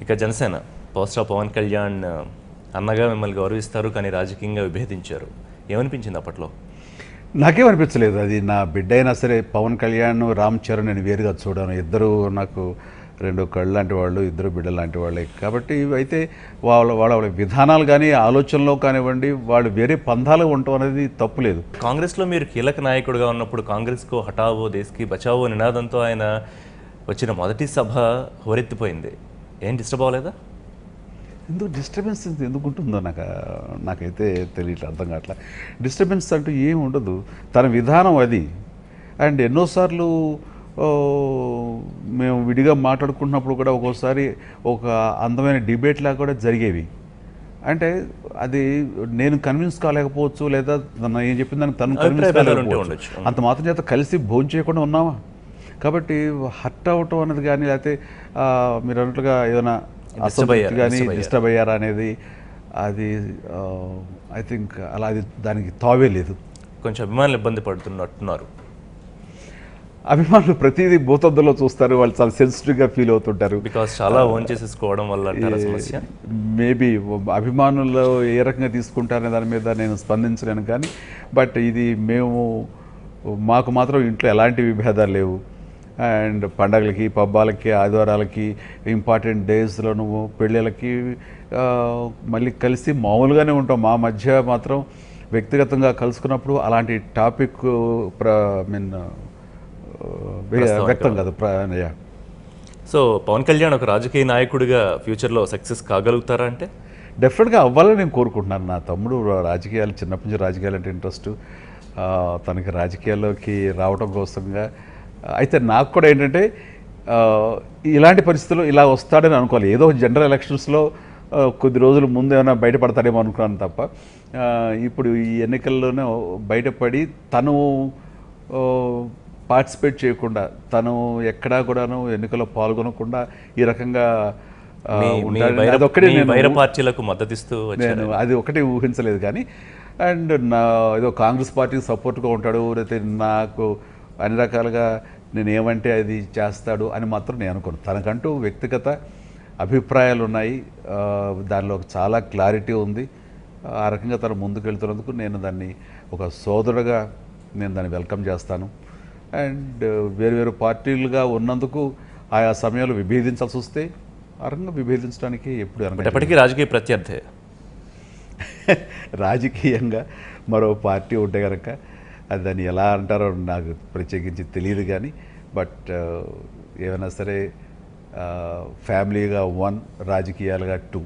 ఇక Janasena power star Pawan Kalyan అన్నగా మిమ్మల్ని గౌరవిస్తారు, కానీ రాజకీయంగా విభేదించారు. ఏమనిపించింది అప్పట్లో? నాకేమనిపించలేదు. అది నా బిడ్డ అయినా సరే పవన్ కళ్యాణ్, రామ్ చరణ్ నేను వేరుగా చూడను. ఇద్దరు నాకు రెండు కళ్ళు లాంటి వాళ్ళు, ఇద్దరు బిడ్డలు లాంటి వాళ్ళే. కాబట్టి అయితే వాళ్ళ వాళ్ళ విధానాలు కానీ ఆలోచనలో కానివ్వండి, వాళ్ళు వేరే పంథాలు ఉండటం అనేది తప్పులేదు. కాంగ్రెస్లో మీరు కీలక నాయకుడిగా ఉన్నప్పుడు కాంగ్రెస్కు హఠావో దేశ్కి బచావో నినాదంతో ఆయన వచ్చిన మొదటి సభ హోరెత్తిపోయింది. ఏం డిస్టర్బ్ అవ్వలేదా? ఎందుకు డిస్టర్బెన్స్ ఎందుకు ఉంటుందో నాకైతే తెలియట్లేదు, అర్థం కావట్లా. డిస్టర్బెన్స్ అంటూ ఏమి ఉండదు, తన విధానం అది. అండ్ ఎన్నోసార్లు మేము విడిగా మాట్లాడుకుంటున్నప్పుడు కూడా ఒక్కోసారి ఒక అందమైన డిబేట్ లాగా కూడా జరిగేవి. అంటే అది నేను కన్విన్స్ కాలేకపోవచ్చు, లేదా తను ఏం చెప్పిన దానికి తను కన్విన్స్ కాలేకపోవచ్చు. అంత మాత్రం చేత కలిసి భోజనం చేయకుండా ఉన్నామా? కాబట్టి హర్ట్ అవ్వటం అనేది కానీ, లేకపోతే మీరు అన్నట్లుగా ఏదైనా అసంతృప్తి కానీ డిస్టర్బ్ అయ్యారా అనేది అది ఐ థింక్ అలా అది దానికి తావే లేదు. కొంచెం అభిమానులు ఇబ్బంది పడుతున్నట్టున్నారు. అభిమానులు ప్రతిదీ భూతద్దులో చూస్తారు, వాళ్ళు చాలా సెన్సిటివ్గా ఫీల్ అవుతుంటారు. బికాస్ చాలా ఓన్ చేసేసుకోవడం వల్ల సమస్య. మేబీ అభిమానులు ఏ రకంగా తీసుకుంటారనే దాని మీద నేను స్పందించలేను, కానీ బట్ ఇది మాకు మాత్రం ఇంట్లో ఎలాంటి విభేదాలు లేవు. అండ్ పండగలకి, పబ్బాలకి, ఆదివారాలకి, ఇంపార్టెంట్ డేస్లోను, పెళ్ళిళ్ళకి మళ్ళీ కలిసి మామూలుగానే ఉంటాం. మా మధ్య మాత్రం వ్యక్తిగతంగా కలుసుకున్నప్పుడు అలాంటి టాపిక్ వ్యక్తం కాదు. సో పవన్ కళ్యాణ్ ఒక రాజకీయ నాయకుడిగా ఫ్యూచర్లో సక్సెస్ కాగలుగుతారా? అంటే డెఫినెట్గా అవ్వాలని నేను కోరుకుంటున్నాను. నా తమ్ముడు రాజకీయాలు, చిన్నప్పటి నుంచి రాజకీయాలు అంటే ఇంట్రెస్ట్, తనకి రాజకీయాల్లోకి రావడం కోసంగా. అయితే నాకు కూడా ఏంటంటే ఇలాంటి పరిస్థితుల్లో ఇలా వస్తాడని అనుకోవాలి. ఏదో జనరల్ ఎలక్షన్స్లో కొద్ది రోజుల ముందు ఏమైనా బయటపడతాడేమో అనుకున్నాను తప్ప, ఇప్పుడు ఈ ఎన్నికల్లోనే బయటపడి తను పార్టిసిపేట్ చేయకుండా, తను ఎక్కడా కూడాను ఎన్నికల్లో పాల్గొనకుండా ఈ రకంగా పార్టీలకు మద్దతిస్తూ నేను అది ఒకటి ఊహించలేదు. కానీ అండ్ ఏదో కాంగ్రెస్ పార్టీకి సపోర్ట్గా ఉంటాడు, లేకపోతే నాకు అన్ని రకాలుగా నేను ఏమంటే అది చేస్తాడు అని మాత్రం నేను అనుకోను. తనకంటూ వ్యక్తిగత అభిప్రాయాలు ఉన్నాయి, దానిలో చాలా క్లారిటీ ఉంది. ఆ రకంగా తను ముందుకు వెళ్తున్నందుకు నేను దాన్ని ఒక సోదరుడుగా నేను దాన్ని వెల్కమ్ చేస్తాను. అండ్ వేరు పార్టీలుగా ఉన్నందుకు ఆయా సమయంలో విభేదించాల్సి వస్తే ఆ రకంగా విభేదించడానికి ఎప్పటికీ రాజకీయ ప్రత్యర్థి. రాజకీయంగా మరో పార్టీ ఉంటే కనుక అది దాన్ని ఎలా అంటారో నాకు ప్రత్యేకించి తెలియదు, కానీ బట్ ఏమైనా సరే ఫ్యామిలీగా 1, రాజకీయాలుగా 2.